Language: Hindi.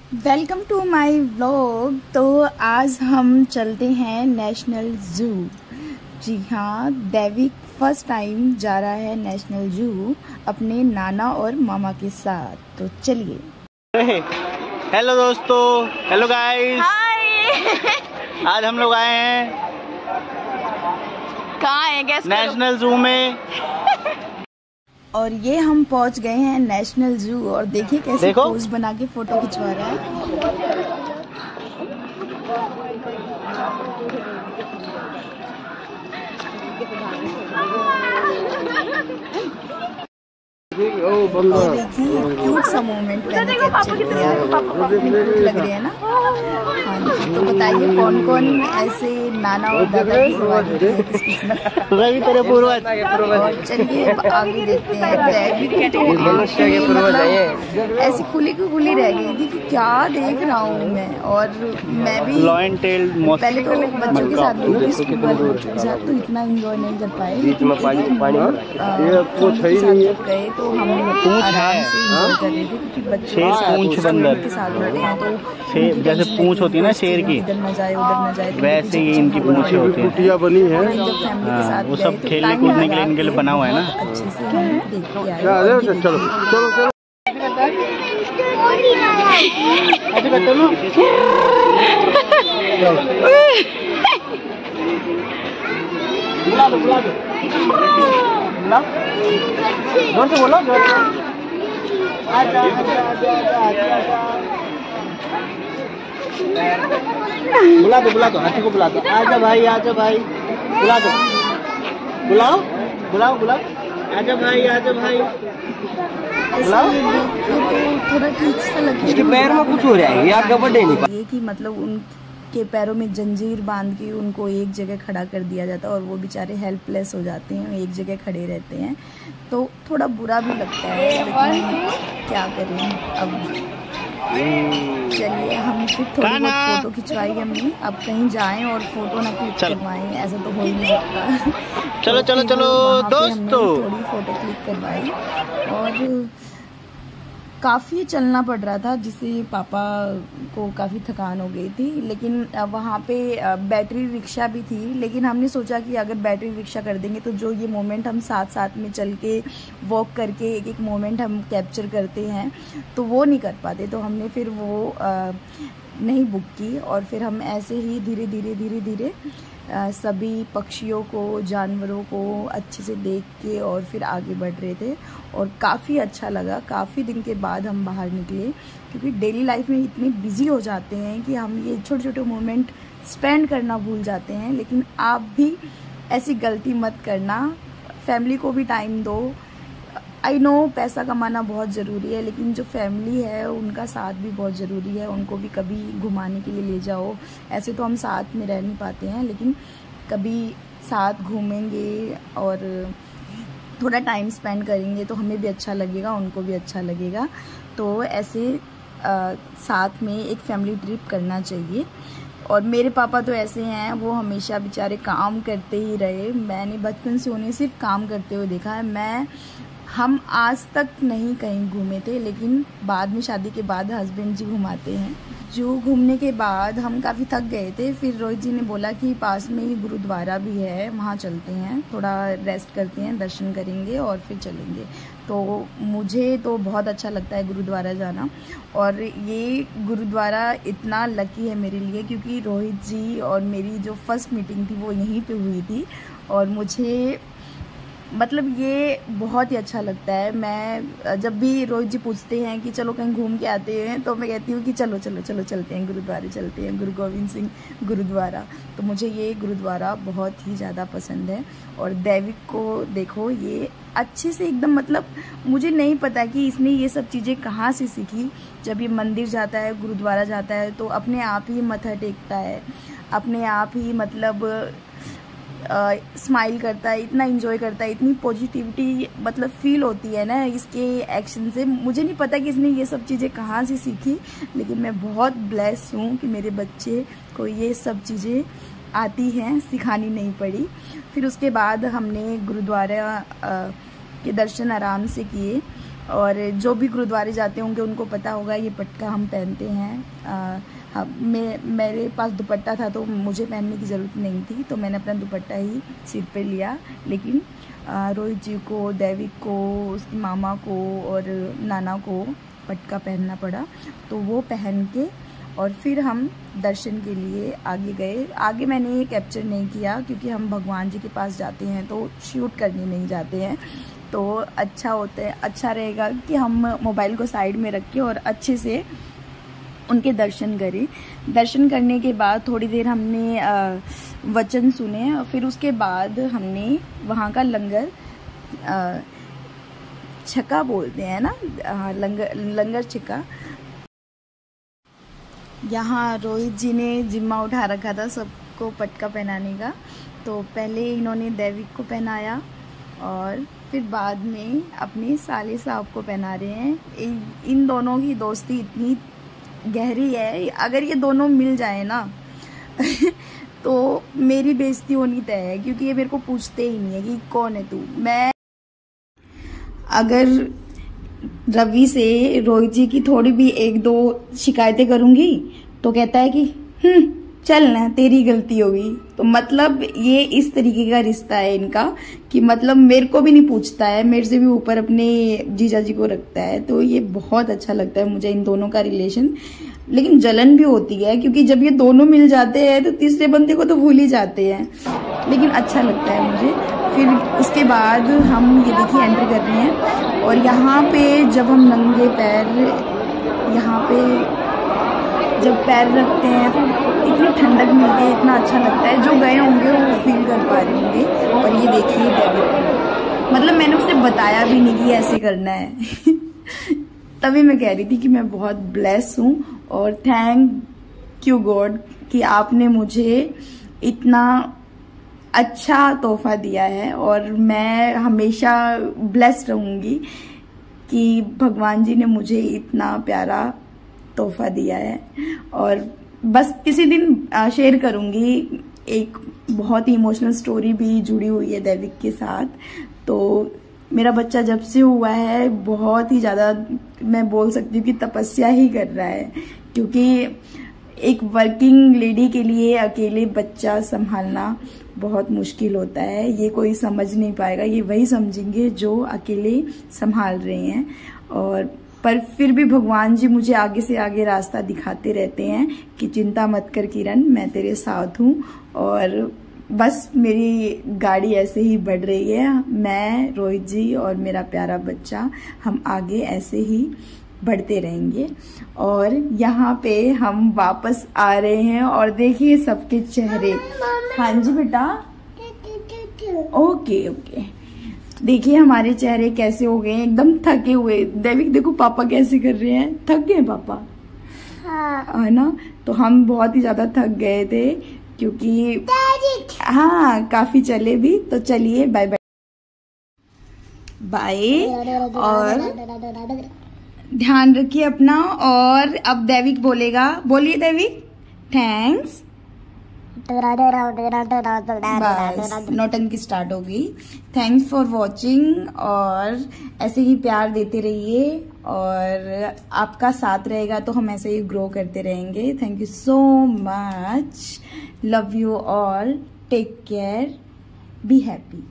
Welcome to my vlog. तो आज हम चलते हैं नेशनल जू। जी हाँ, दैविक फर्स्ट टाइम जा रहा है नेशनल जू अपने नाना और मामा के साथ। तो चलिए। हेलो दोस्तों, हेलो गाइस, आज हम लोग आए हैं कहाँ है गैस नेशनल जू में। और ये हम पहुंच गए हैं नेशनल जू और देखिए कैसे पोज बना के फोटो खिंचवा रहा है। और देखिए क्यूट सा मोमेंट मैंने कैप्चर किया। क्यूट लग रहे हैं ना। हाँ जी, तो बताइए कौन कौन ऐसे नाना और दादा की सवारी है किसकिस्मत। और चलिए आगे देखते हैं। दैविक तो ऐसी खुली की खुली रह गई थी कि क्या देख रहा हूँ मैं। और मैं भी पहले तो बच्चों के साथ गई स्कूल वाले बच्चों के साथ, तो इतना एंजॉय नहीं कर पाए। गए तो हम आराम से एंजॉय कर रहे थे क्योंकि बच्चे के साथ होते हैं तो जैसे पूंछ होती है ना शेर की, इधर न जाए उधर न जाए, वैसे ही इनकी पूंछ होती है। कुटिया बनी है, जब फैमिली के साथ वो सब खेलने कूदने के लिए इनके लिए बना हुआ है ना। अच्छे से हम देख के आए। चलो चलो चलो बुला दो बुला दो जोर से बोलो, जोर से। आजा आजा आजा आजा, बुला दो हाथी को बुला दो। आजा भाई, आजा भाई, बुला दो, बुलाओ बुलाओ बुलाओ। आजा भाई, आजा भाई, बुलाओ। तो थोड़ा ठीक सा लगता है। इसके पैर में कुछ हो रहा है, या गबड़े नहीं। ये कि मतलब उनके पैरों में जंजीर बांध के उनको एक जगह खड़ा कर दिया जाता है और वो बेचारे हेल्पलेस हो जाते हैं, एक जगह खड़े रहते हैं। तो थोड़ा बुरा भी लगता है, लेकिन क्या करें अब। चलिए हम फिर थोड़ी बहुत फोटो खिंचवाई हमने। अब कहीं जाएं और फोटो ना क्लिक करवाएं, ऐसा तो हो ही नहीं सकता। चलो चलो चलो दोस्तों, थोड़ी फोटो क्लिक करवाई और काफ़ी चलना पड़ रहा था, जिससे पापा को काफ़ी थकान हो गई थी। लेकिन वहाँ पे बैटरी रिक्शा भी थी, लेकिन हमने सोचा कि अगर बैटरी रिक्शा कर देंगे तो जो ये मोमेंट हम साथ साथ में चल के वॉक करके एक एक मोमेंट हम कैप्चर करते हैं तो वो नहीं कर पाते। तो हमने फिर वो नहीं बुक की और फिर हम ऐसे ही धीरे धीरे धीरे धीरे सभी पक्षियों को, जानवरों को अच्छे से देख के और फिर आगे बढ़ रहे थे। और काफ़ी अच्छा लगा। काफ़ी दिन के बाद हम बाहर निकले, क्योंकि डेली लाइफ में इतने बिजी हो जाते हैं कि हम ये छोटे छोटे मोमेंट स्पेंड करना भूल जाते हैं। लेकिन आप भी ऐसी गलती मत करना, फैमिली को भी टाइम दो। आई नो पैसा कमाना बहुत ज़रूरी है, लेकिन जो फैमिली है उनका साथ भी बहुत ज़रूरी है। उनको भी कभी घुमाने के लिए ले जाओ। ऐसे तो हम साथ में रह नहीं पाते हैं, लेकिन कभी साथ घूमेंगे और थोड़ा टाइम स्पेंड करेंगे तो हमें भी अच्छा लगेगा, उनको भी अच्छा लगेगा। तो ऐसे साथ में एक फैमिली ट्रिप करना चाहिए। और मेरे पापा तो ऐसे हैं, वो हमेशा बेचारे काम करते ही रहे। मैंने बचपन से उन्हें सिर्फ काम करते हुए देखा है। हम आज तक नहीं कहीं घूमे थे, लेकिन बाद में शादी के बाद हस्बैंड जी घुमाते हैं। जो घूमने के बाद हम काफ़ी थक गए थे, फिर रोहित जी ने बोला कि पास में ही गुरुद्वारा भी है, वहाँ चलते हैं, थोड़ा रेस्ट करते हैं, दर्शन करेंगे और फिर चलेंगे। तो मुझे तो बहुत अच्छा लगता है गुरुद्वारा जाना। और ये गुरुद्वारा इतना लकी है मेरे लिए, क्योंकि रोहित जी और मेरी जो फर्स्ट मीटिंग थी वो यहीं पे हुई थी। और मुझे मतलब ये बहुत ही अच्छा लगता है। मैं जब भी रोहित जी पूछते हैं कि चलो कहीं घूम के आते हैं, तो मैं कहती हूँ कि चलो चलो चलो चलते हैं गुरुद्वारे, चलते हैं गुरु गोविंद सिंह गुरुद्वारा। तो मुझे ये गुरुद्वारा बहुत ही ज़्यादा पसंद है। और दैविक को देखो, ये अच्छे से एकदम, मतलब मुझे नहीं पता कि इसने ये सब चीज़ें कहाँ से सीखी। जब ये मंदिर जाता है, गुरुद्वारा जाता है, तो अपने आप ही मत्था टेकता है, अपने आप ही मतलब स्माइल करता है, इतना एंजॉय करता है, इतनी पॉजिटिविटी मतलब फील होती है ना इसके एक्शन से। मुझे नहीं पता कि इसने ये सब चीज़ें कहाँ से सीखी, लेकिन मैं बहुत ब्लेस हूँ कि मेरे बच्चे को ये सब चीज़ें आती हैं, सिखानी नहीं पड़ी। फिर उसके बाद हमने गुरुद्वारा के दर्शन आराम से किए और जो भी गुरुद्वारे जाते होंगे उनको पता होगा ये पटका हम पहनते हैं। मेरे पास दुपट्टा था तो मुझे पहनने की ज़रूरत नहीं थी, तो मैंने अपना दुपट्टा ही सिर पे लिया, लेकिन रोहित जी को, दैविक को, उसकी मामा को और नाना को पटका पहनना पड़ा। तो वो पहन के और फिर हम दर्शन के लिए आगे गए। आगे मैंने ये कैप्चर नहीं किया क्योंकि हम भगवान जी के पास जाते हैं तो शूट करने नहीं जाते हैं, तो अच्छा रहेगा कि हम मोबाइल को साइड में रखें और अच्छे से उनके दर्शन करें। दर्शन करने के बाद थोड़ी देर हमने वचन सुने और फिर उसके बाद हमने वहाँ का लंगर छक्का बोलते हैं ना, लंगर छक्का। यहाँ रोहित जी ने जिम्मा उठा रखा था सबको पटका पहनाने का, तो पहले इन्होंने दैविक को पहनाया और फिर बाद में अपने साले साहब को पहना रहे हैं। इन दोनों की दोस्ती इतनी गहरी है, अगर ये दोनों मिल जाए ना तो मेरी बेइज्जती होनी तय है, क्योंकि ये मेरे को पूछते ही नहीं है कि कौन है तू। मैं अगर रवि से रोहित जी की थोड़ी भी एक दो शिकायतें करूंगी तो कहता है कि चल ना तेरी गलती होगी। तो मतलब ये इस तरीके का रिश्ता है इनका कि मतलब मेरे को भी नहीं पूछता है, मेरे से भी ऊपर अपने जीजा जी को रखता है। तो ये बहुत अच्छा लगता है मुझे इन दोनों का रिलेशन, लेकिन जलन भी होती है क्योंकि जब ये दोनों मिल जाते हैं तो तीसरे बंदे को तो भूल ही जाते हैं, लेकिन अच्छा लगता है मुझे। फिर उसके बाद हम ये देखिए एंट्री कर रहे हैं और यहाँ पे जब हम नंगे पैर यहाँ पे जब पैर रखते हैं तो इतनी ठंडक मिलती है, इतना अच्छा लगता है। जो गए होंगे वो फील कर पा रहे होंगे। और ये देखिए दैविक, मतलब मैंने उसे बताया भी नहीं कि ऐसे करना है तभी मैं कह रही थी कि मैं बहुत ब्लेस हूँ और थैंक यू गॉड कि आपने मुझे इतना अच्छा तोहफा दिया है। और मैं हमेशा ब्लेस्ड रहूँगी कि भगवान जी ने मुझे इतना प्यारा तोहफा दिया है। और बस किसी दिन शेयर करूँगी, एक बहुत ही इमोशनल स्टोरी भी जुड़ी हुई है दैविक के साथ। तो मेरा बच्चा जब से हुआ है बहुत ही ज़्यादा मैं बोल सकती हूँ कि तपस्या ही कर रहा है, क्योंकि एक वर्किंग लेडी के लिए अकेले बच्चा संभालना बहुत मुश्किल होता है। ये कोई समझ नहीं पाएगा, ये वही समझेंगे जो अकेले संभाल रहे हैं। और पर फिर भी भगवान जी मुझे आगे से आगे रास्ता दिखाते रहते हैं कि चिंता मत कर किरण, मैं तेरे साथ हूँ। और बस मेरी गाड़ी ऐसे ही बढ़ रही है, मैं, रोहित जी और मेरा प्यारा बच्चा, हम आगे ऐसे ही बढ़ते रहेंगे। और यहाँ पे हम वापस आ रहे हैं और देखिए सबके चेहरे। हाँ जी बेटा, ओके ओके। देखिए हमारे चेहरे कैसे हो गए, एकदम थके हुए। दैविक देखो पापा कैसे कर रहे हैं, थक गए पापा, है ना। तो हम बहुत ही ज्यादा थक गए थे क्योंकि हाँ काफी चले भी। तो चलिए बाय बाय बाय, और ध्यान रखिए अपना। और अब दैविक बोलेगा, बोलिए दैविक, थैंक्स। बस नौटंकी स्टार्ट होगी। थैंक्स फॉर वॉचिंग, और ऐसे ही प्यार देते रहिए और आपका साथ रहेगा तो हम ऐसे ही ग्रो करते रहेंगे। Thank you so much, love you all, take care, be happy.